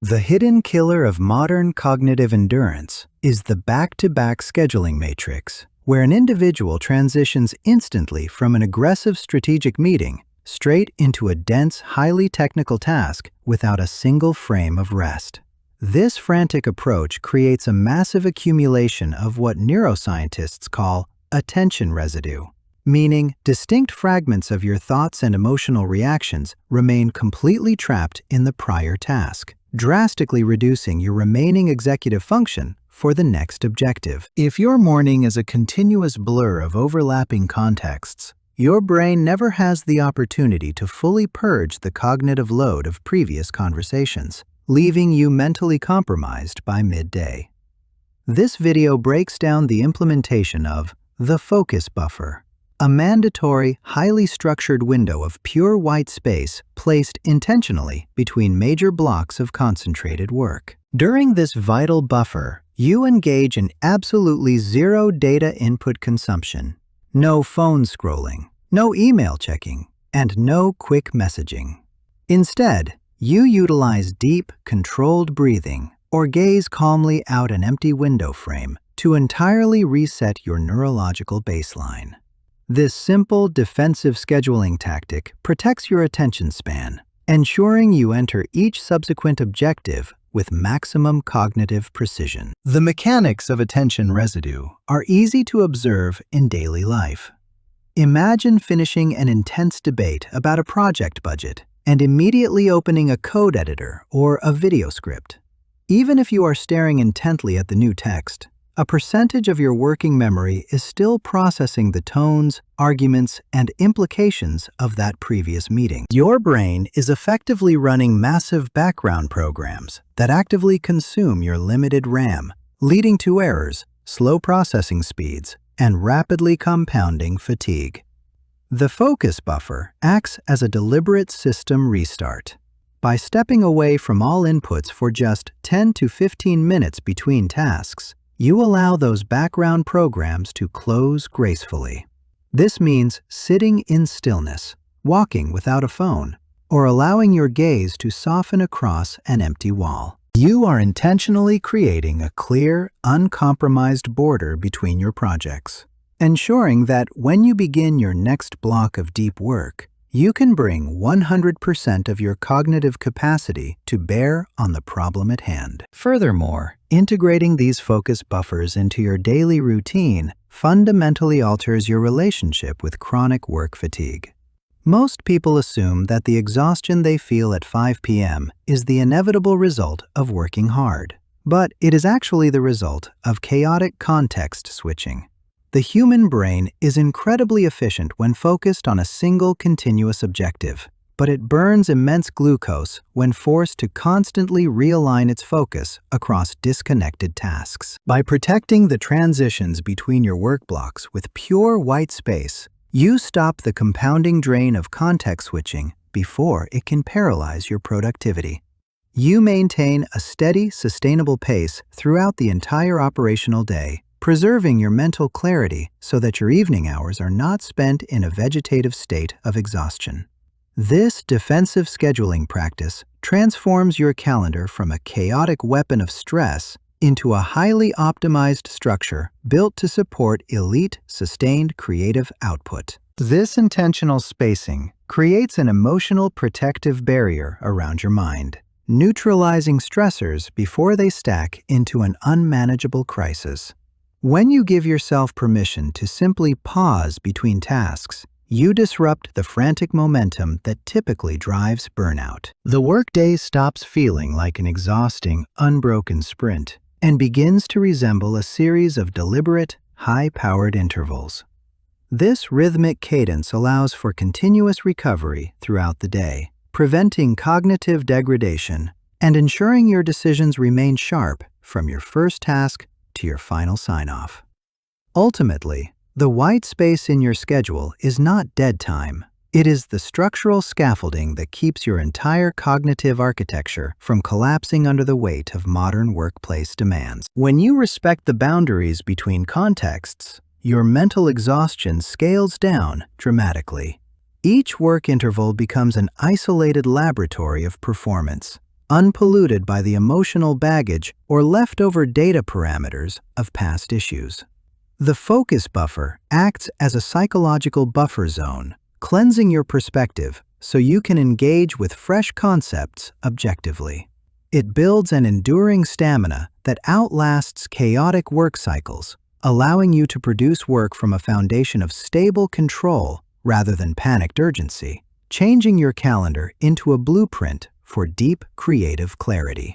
The hidden killer of modern cognitive endurance is the back-to-back scheduling matrix, where an individual transitions instantly from an aggressive strategic meeting straight into a dense, highly technical task without a single frame of rest. This frantic approach creates a massive accumulation of what neuroscientists call attention residue, meaning distinct fragments of your thoughts and emotional reactions remain completely trapped in the prior task, drastically reducing your remaining executive function for the next objective. If your morning is a continuous blur of overlapping contexts, your brain never has the opportunity to fully purge the cognitive load of previous conversations, leaving you mentally compromised by midday. This video breaks down the implementation of the focus buffer, a mandatory, highly structured window of pure white space placed intentionally between major blocks of concentrated work. During this vital buffer, you engage in absolutely zero data input consumption, no phone scrolling, no email checking, and no quick messaging. Instead, you utilize deep, controlled breathing or gaze calmly out an empty window frame to entirely reset your neurological baseline. This simple defensive scheduling tactic protects your attention span, ensuring you enter each subsequent objective with maximum cognitive precision. The mechanics of attention residue are easy to observe in daily life. Imagine finishing an intense debate about a project budget and immediately opening a code editor or a video script. Even if you are staring intently at the new text, a percentage of your working memory is still processing the tones, arguments, and implications of that previous meeting. Your brain is effectively running massive background programs that actively consume your limited RAM, leading to errors, slow processing speeds, and rapidly compounding fatigue. The focus buffer acts as a deliberate system restart. By stepping away from all inputs for just 10 to 15 minutes between tasks, you allow those background programs to close gracefully. This means sitting in stillness, walking without a phone, or allowing your gaze to soften across an empty wall. You are intentionally creating a clear, uncompromised border between your projects, ensuring that when you begin your next block of deep work, you can bring 100% of your cognitive capacity to bear on the problem at hand. Furthermore, integrating these focus buffers into your daily routine fundamentally alters your relationship with chronic work fatigue. Most people assume that the exhaustion they feel at 5 p.m. is the inevitable result of working hard, but it is actually the result of chaotic context switching. The human brain is incredibly efficient when focused on a single continuous objective, but it burns immense glucose when forced to constantly realign its focus across disconnected tasks. By protecting the transitions between your work blocks with pure white space, you stop the compounding drain of context switching before it can paralyze your productivity. You maintain a steady, sustainable pace throughout the entire operational day, preserving your mental clarity so that your evening hours are not spent in a vegetative state of exhaustion. This defensive scheduling practice transforms your calendar from a chaotic weapon of stress into a highly optimized structure built to support elite, sustained creative output. This intentional spacing creates an emotional protective barrier around your mind, neutralizing stressors before they stack into an unmanageable crisis. When you give yourself permission to simply pause between tasks, you disrupt the frantic momentum that typically drives burnout. The workday stops feeling like an exhausting, unbroken sprint and begins to resemble a series of deliberate, high-powered intervals. This rhythmic cadence allows for continuous recovery throughout the day, preventing cognitive degradation and ensuring your decisions remain sharp from your first task to your final sign-off. Ultimately, the white space in your schedule is not dead time. It is the structural scaffolding that keeps your entire cognitive architecture from collapsing under the weight of modern workplace demands. When you respect the boundaries between contexts, your mental exhaustion scales down dramatically. Each work interval becomes an isolated laboratory of performance, unpolluted by the emotional baggage or leftover data parameters of past issues. The focus buffer acts as a psychological buffer zone, cleansing your perspective so you can engage with fresh concepts objectively. It builds an enduring stamina that outlasts chaotic work cycles, allowing you to produce work from a foundation of stable control rather than panicked urgency, changing your calendar into a blueprint for deep creative clarity.